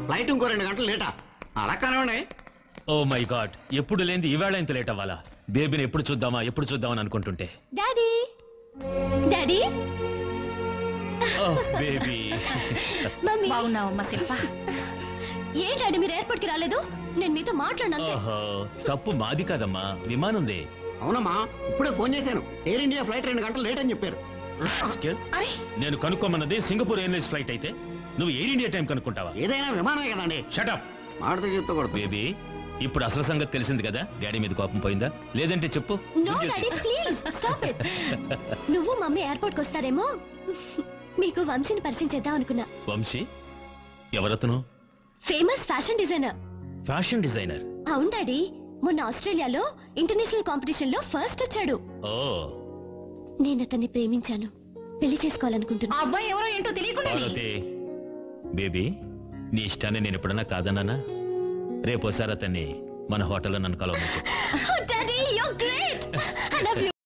Flight ఇంకో 2 గంటలు లేటా? అలా కానివ్వండి. ఓ మై గాడ్, ఎప్పుడు లేనిది ఈవేళ ఇంత లేట్ అవ్వాలా? బేబీని ఎప్పుడు చూద్దామని అనుకుంటుంటే డాడీ డాడీ బేబీ. మమ్మీ బాగున్నావమ్మా శిల్ప? ఏ డాడీ మీరు ఎయిర్పోర్ట్ కి రాలేదు? నేను మీతో మాట్లాడినా. ఓహో, తప్పు మాది కాదమ్మా, విమానందే. అవునమ్మా, ఇప్పుడే ఫోన్ చేశాను. ఎయిర్ ఇండియా ఫ్లైట్ 2 గంటలు లేట్ అని చెప్పారు. నేను కనుక్కోమన్నది సింగపూర్ ఎయిర్లైన్స్ ఫ్లైట్ అయితే నువ్వు ఎయిర్ ఇండియా టైం కనుక్కుంటావా? ఏదైనా విమానమే కదండి. షటప్. మాటతో చెప్తా బేబీ, ఇప్పుడు అసలు సంగతి తెలిసింది కదా? డాడీ మీద కోపం పోయిందా? లేదంటే చెప్పు. No daddy please stop it. నువ్వు మమ్మీ ఎయిర్పోర్ట్ కి వస్తారేమో, మీకు వంశీని పరిచయం చేద్దాం అనుకున్నా. వంశీ ఎవరతను? Famous fashion designer. Fashion designer? అవును డాడీ, మొన్న ఆస్ట్రేలియాలో ఇంటర్నేషనల్ కాంపిటీషన్ లో ఫస్ట్ వచ్చాడు. ఓ, నేను అతన్ని ప్రేమించాను, పెళ్లి చేసుకోవాలనుకుంటున్నా. అబ్బాయి ఎవరో ఏంటో తెలియకుండా బేబీ, నీ ఇష్టాన్ని నేను ఎప్పుడన్నా కాదన్నానా? రేపోసారి అతన్ని మన హోటల్లో నన్ను కలవమని చెప్పు. Daddy you are great. I love you.